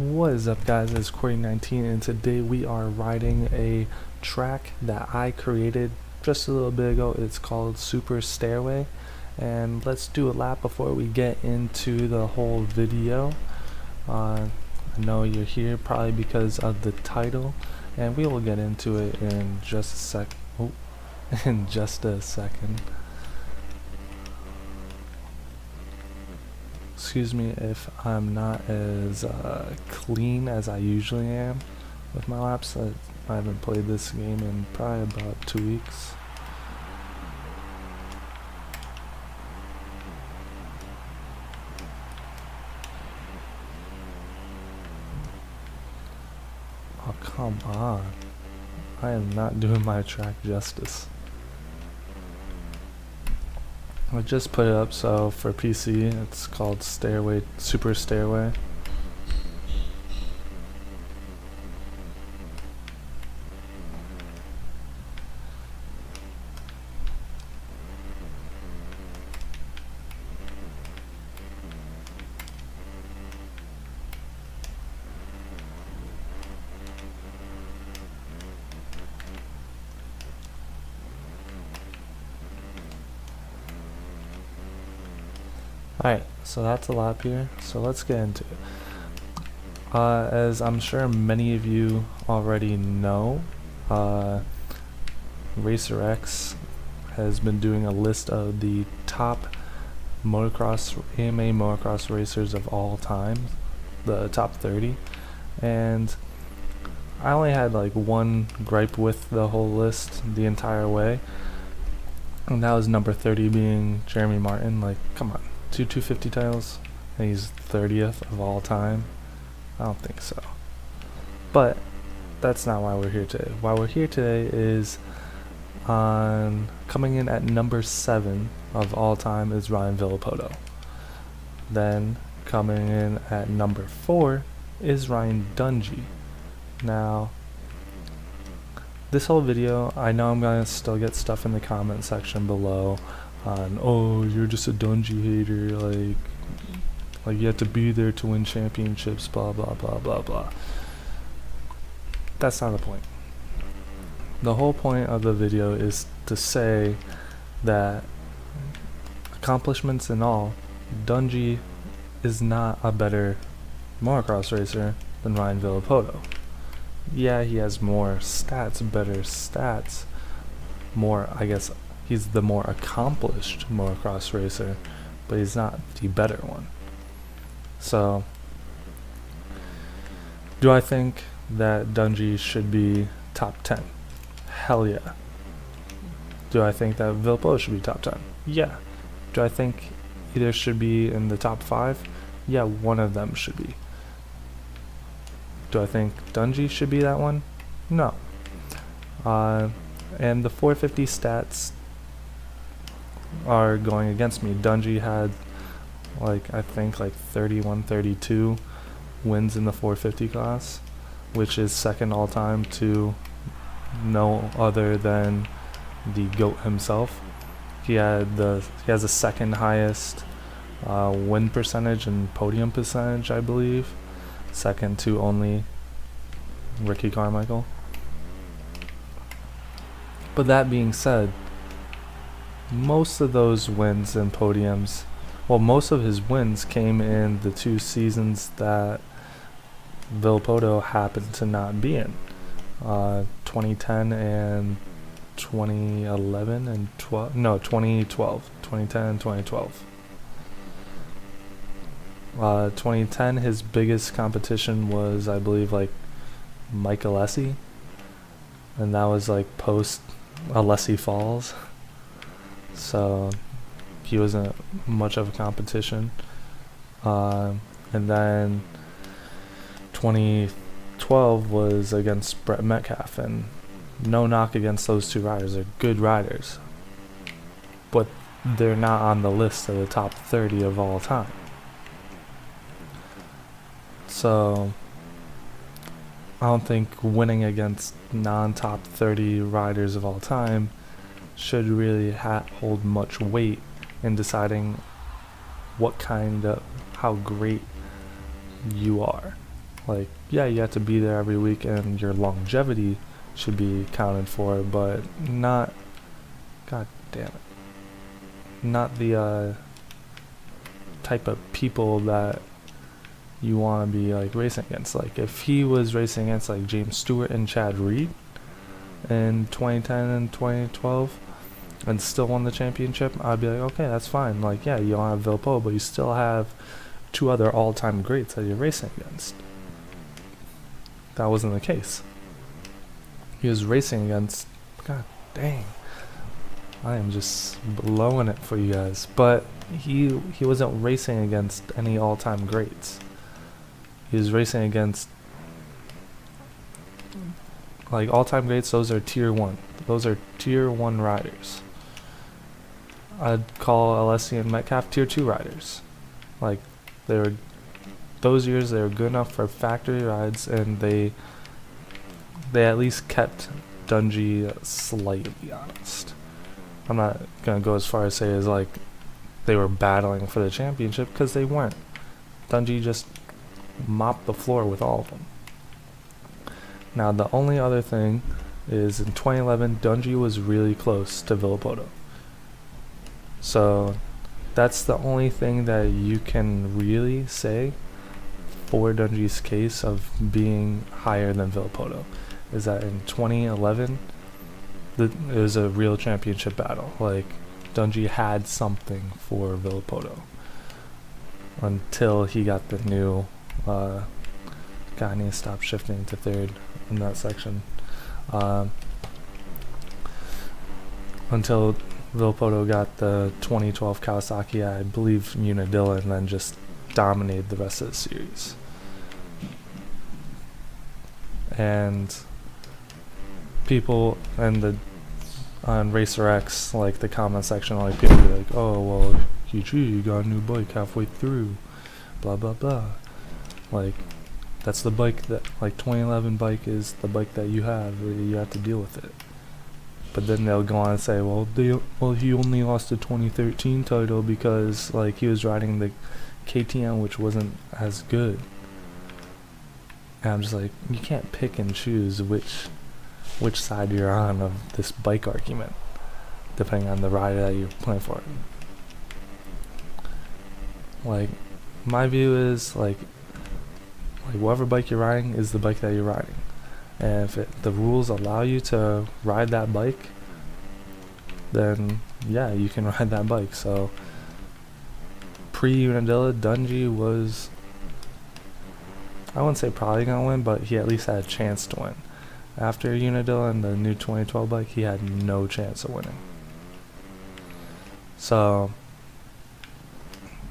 What is up, guys? It's Corey19, and today we are riding a track that I created just a little bit ago. It's called SuperStairway, and let's do a lap before we get into the whole video. I know you're here probably because of the title, and we will get into it in just a sec. Oh, in just a second. Excuse me if I'm not as clean as I usually am with my laps. I haven't played this game in probably about 2 weeks. Oh, come on. I am not doing my track justice. I just put it up, so for PC it's called Stairway, SuperStairway. Alright, so that's a lap here, so let's get into it. As I'm sure many of you already know, Racerx has been doing a list of the top motocross, AMA motocross racers of all time, the top 30, and I only had like one gripe with the whole list the entire way, and that was number 30 being Jeremy Martin. Like, come on. 250 titles, and he's 30th of all time? I don't think so. But that's not why we're here today. Why we're here today is coming in at number 7 of all time is Ryan Villopoto. Then coming in at number 4 is Ryan Dungey. Now, this whole video, I know I'm gonna still get stuff in the comment section below on, oh, you're just a Dungey hater, like you have to be there to win championships, blah blah blah blah blah. That's not the point. The whole point of the video is to say that, accomplishments and all, Dungey is not a better motocross racer than Ryan Villopoto. Yeah, he has more stats, better stats, more, I guess, he's the more accomplished motocross racer, but he's not the better one. So, do I think that Dungey should be top 10? Hell yeah. Do I think that Villopoto should be top 10? Yeah. Do I think either should be in the top 5? Yeah, one of them should be. Do I think Dungey should be that one? No. And the 450 stats are going against me. Dungey had I think 31, 32 wins in the 450 class, which is second all time to no other than the GOAT himself. He has the second highest win percentage and podium percentage, I believe, second to only Ricky Carmichael. But that being said, most of those wins and podiums, well, most of his wins came in the 2 seasons that Villopoto happened to not be in, 2010 and 2011 and 2012, 2010 and 2012. 2010, his biggest competition was, I believe, Mike Alessi, and that was post Alessi Falls. So he wasn't much of a competition. And then 2012 was against Brett Metcalf, and no knock against those two riders. They're good riders, but they're not on the list of the top 30 of all time. So I don't think winning against non-top 30 riders of all time should really hold much weight in deciding how great you are. Like, yeah, you have to be there every week and your longevity should be accounted for, but not, god damn it, not the type of people that you want to be like racing against. Like, if he was racing against like James Stewart and Chad Reed in 2010 and 2012 and still won the championship, I'd be like, okay, that's fine. Like, yeah, you don't have Villopoto, but you still have two other all-time greats that you're racing against. That wasn't the case. He was racing against, god dang, I am just blowing it for you guys, but he wasn't racing against any all-time greats. He was racing against, like, all-time greats. Those are tier 1. Those are tier 1 riders. I'd call Alessi and Metcalf tier 2 riders. Like, they were, those years they were good enough for factory rides, and they at least kept Dungey slightly honest. I'm not gonna go as far as say as like they were battling for the championship, because they weren't. Dungey just mopped the floor with all of them. Now the only other thing is in 2011 Dungey was really close to Villopoto. So that's the only thing that you can really say for Dungey's case of being higher than Villopoto, is that in 2011 it was a real championship battle. Like, Dungey had something for Villopoto until he got the new God, I need to stop shifting to third in that section. Until Villopoto got the 2012 Kawasaki, I believe Unadilla, and then just dominated the rest of the series. And people on Racerx, like the comment section, like people be like, oh well, you got a new bike halfway through, blah blah blah. Like, that's the bike that, like, 2011 bike is the bike that you have. You have to deal with it. But then they'll go on and say, well, he only lost the 2013 title because, like, he was riding the KTM, which wasn't as good. And I'm just like, you can't pick and choose which side you're on of this bike argument, depending on the rider that you're playing for. Like, my view is, like whatever bike you're riding is the bike that you're riding. And if the rules allow you to ride that bike, then yeah, you can ride that bike. So pre-Unadilla, Dungey was, I wouldn't say probably gonna win, but he at least had a chance to win. After Unadilla and the new 2012 bike, he had no chance of winning. So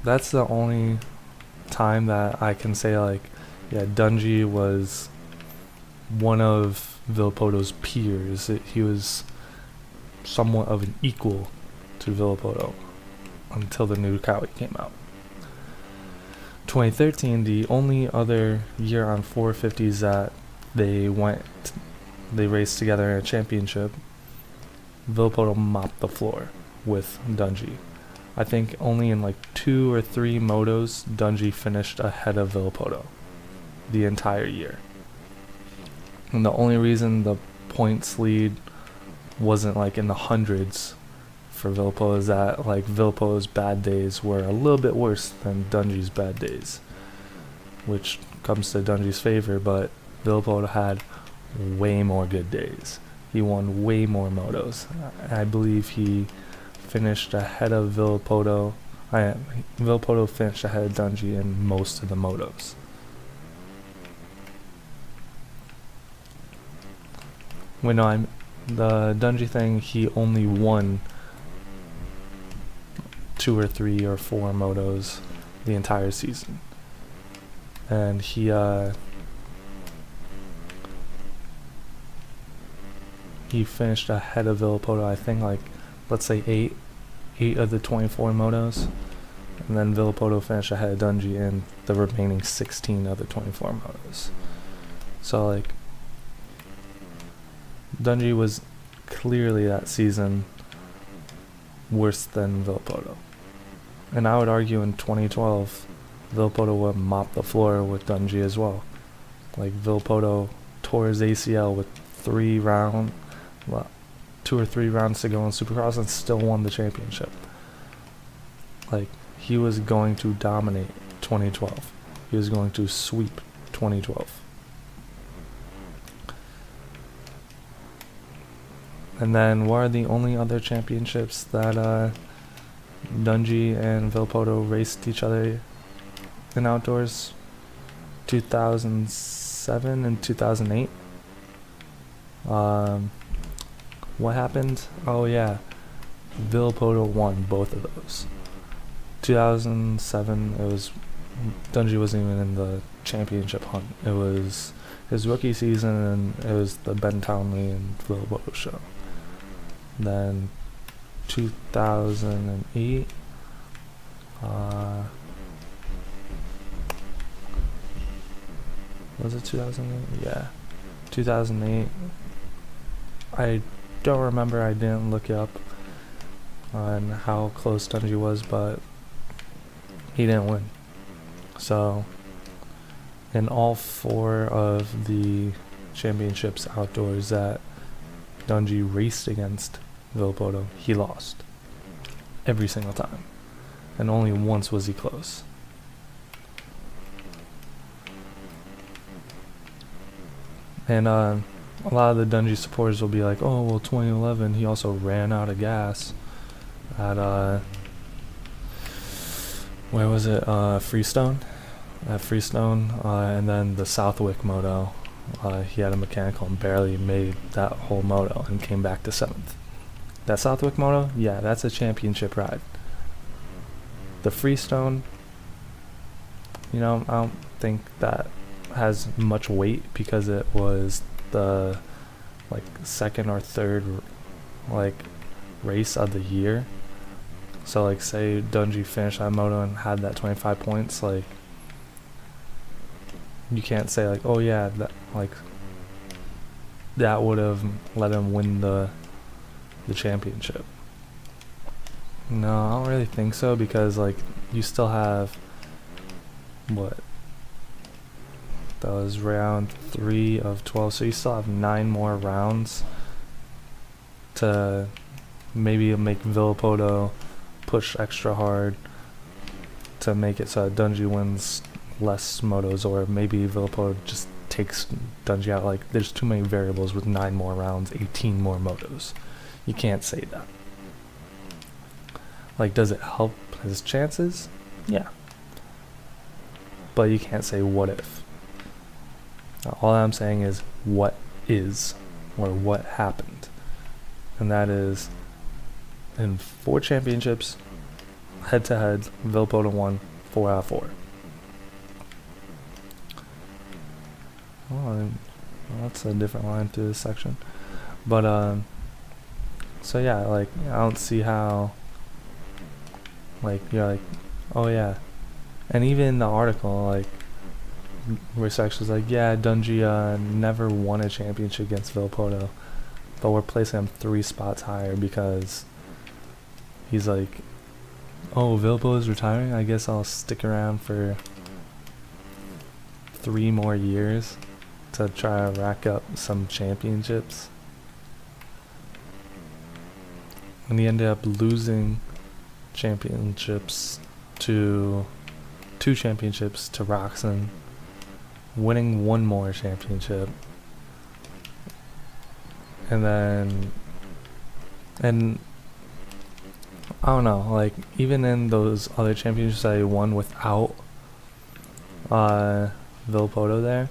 that's the only time that I can say, like, yeah, Dungey was one of Villopoto's peers. He was somewhat of an equal to Villopoto until the new Kawi came out. 2013, the only other year on 450s that they raced together in a championship, Villopoto mopped the floor with Dungey. I think only in like 2 or 3 motos Dungey finished ahead of Villopoto the entire year. And the only reason the points lead wasn't like in the hundreds for Villopoto is that, like, Villopoto's bad days were a little bit worse than Dungey's bad days, which comes to Dungey's favor, but Villopoto had way more good days. He won way more motos. I believe he finished ahead of Villopoto. Villopoto finished ahead of Dungey in most of the motos. The Dungey thing, he only won 2 or 3 or 4 motos the entire season. And he finished ahead of Villopoto, I think, like, let's say 8 of the 24 motos. And then Villopoto finished ahead of Dungey in the remaining 16 of the 24 motos. So, like, Dungey was clearly that season worse than Villopoto. And I would argue in 2012, Villopoto would mop the floor with Dungey as well. Like Villopoto tore his ACL with 2 or 3 rounds to go in Supercross and still won the championship. Like, he was going to dominate 2012. He was going to sweep 2012. And then what are the only other championships that Dungey and Villopoto raced each other in outdoors? 2007 and 2008. What happened? Oh yeah, Villopoto won both of those. 2007, it was Dungey wasn't even in the championship hunt. It was his rookie season, and it was the Ben Townley and Villopoto show. Then 2008, was it 2008? Yeah, 2008. I don't remember. I didn't look up on how close Dungey was, but he didn't win. So, in all 4 of the championships outdoors that Dungey raced against Villopoto, he lost every single time, and only once was he close. And a lot of the Dungey supporters will be like, oh well, 2011 he also ran out of gas at where was it, Freestone? At Freestone, and then the Southwick moto, he had a mechanical and barely made that whole moto and came back to 7th. That Southwick moto, yeah, that's a championship ride. The Freestone, I don't think that has much weight because it was the second or third race of the year. So say Dungey finished that moto and had that 25 points, you can't say oh yeah, that would have let him win the championship. No, I don't really think so, because you still have that was round 3 of 12, so you still have 9 more rounds to maybe make Villopoto push extra hard to make it so that Dungey wins less motos, or maybe Villopoto just takes Dungey out. There's too many variables with 9 more rounds, 18 more motos. You can't say that. Does it help his chances? Yeah. But you can't say what if. All I'm saying is what is, or what happened. And that is, in 4 championships, head to head, Villopoto won 4 out of 4. Well, that's a different line to this section. But, so yeah, I don't see how, you're oh yeah. And even in the article, Racerx was yeah, Dungey never won a championship against Villopoto, but we're placing him 3 spots higher because he's oh, Villopoto's retiring, I guess I'll stick around for 3 more years to try to rack up some championships. And he ended up losing championships to 2 championships to Roxon, winning 1 more championship, and I don't know, even in those other championships that he won without Villopoto there,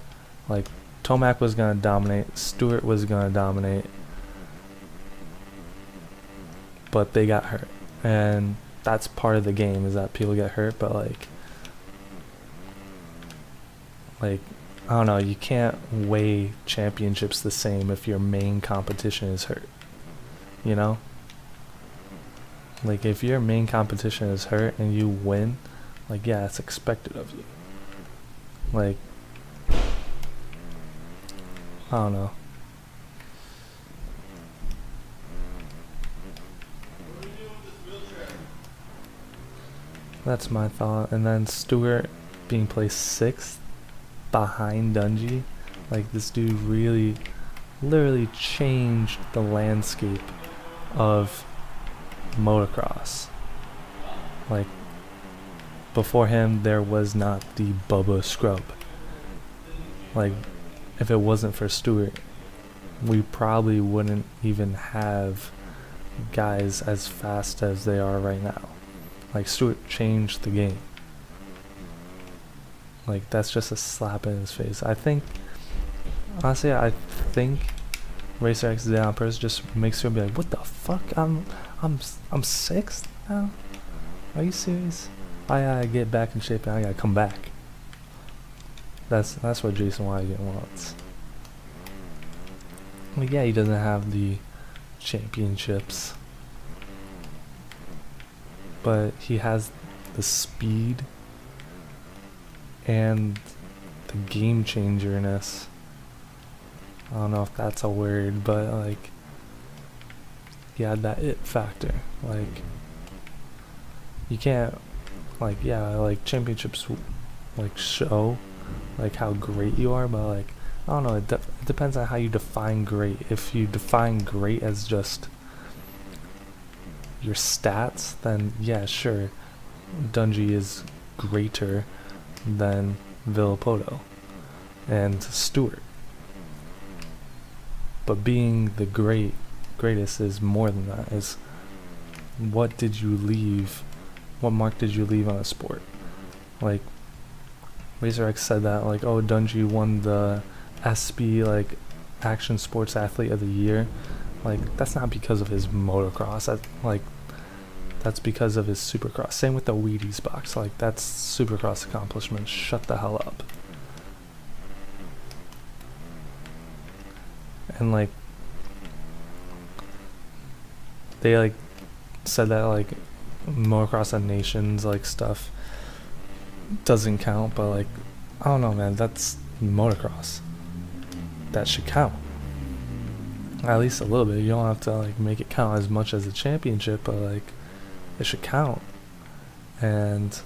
Tomac was gonna dominate, Stewart was gonna dominate, but they got hurt, and that's part of the game, is that people get hurt. But I don't know, you can't weigh championships the same if your main competition is hurt, if your main competition is hurt and you win, yeah, it's expected of you. I don't know. That's my thought. And then Stewart being placed 6th behind Dungey, Like, this dude really, literally changed the landscape of motocross. Like, before him, there was not the Bubba Scrub. Like, if it wasn't for Stewart, we probably wouldn't even have guys as fast as they are right now. Like, Stewart changed the game. Like, that's just a slap in his face. I think, honestly, I think Racerx did it on purpose, just makes her be like, what the fuck? I'm sixth now? Are you serious? I gotta get back in shape and I gotta come back. That's what Jason Wyatt wants. Like, yeah, he doesn't have the championships, but he has the speed and the game changerness. I don't know if that's a word, but like, he had that it factor. Like, you can't, like, yeah, like championships like show like how great you are, but like, I don't know, it depends on how you define great. If you define great as just your stats, then yeah, sure, Dungey is greater than Villopoto and Stewart. But being the greatest is more than that. Is what did you leave? What mark did you leave on a sport? Like, Racerx said that, like, oh, Dungey won the SB, like, Action Sports Athlete of the Year. Like, that's not because of his motocross. That's because of his Supercross. Same with the Wheaties box. Like, that's Supercross accomplishments. Shut the hell up. And like, they like said that like motocross of nations like stuff doesn't count, but like, I don't know, man, that's motocross. That should count. At least a little bit. You don't have to like make it count as much as a championship, but like, it should count. And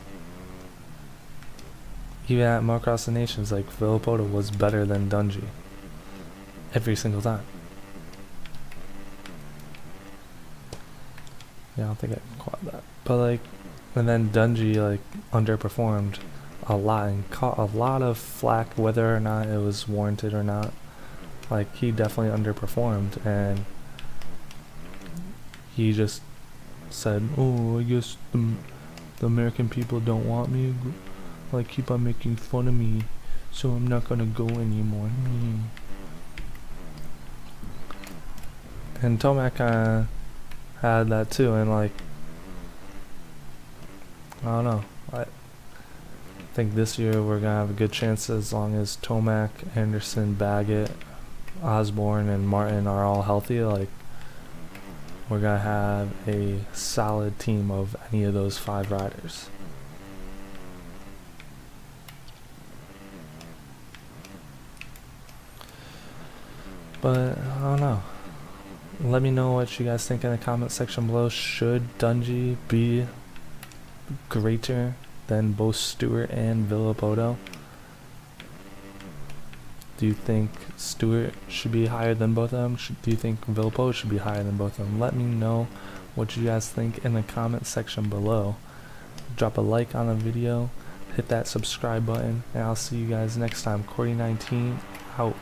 even at motocross of nations, like, Villopoto was better than Dungey every single time. Yeah, I don't think I can quad that. But like, and then Dungey like underperformed a lot and caught a lot of flack, whether or not it was warranted or not. Like, he definitely underperformed, and he just said, oh, I guess the American people don't want me, like, keep on making fun of me, so I'm not gonna go anymore. And Tomac kinda had that too, and like, I don't know, I think this year we're gonna have a good chance as long as Tomac, Anderson, Baggett, Osborne, and Martin are all healthy. Like, we're gonna have a solid team of any of those 5 riders. But I don't know. Let me know what you guys think in the comment section below. Should Dungey be greater than both Stewart and Villopoto? Do you think Stewart should be higher than both of them? Do you think Villopoto should be higher than both of them? Let me know what you guys think in the comment section below. Drop a like on the video, hit that subscribe button, and I'll see you guys next time. Cordy19 out.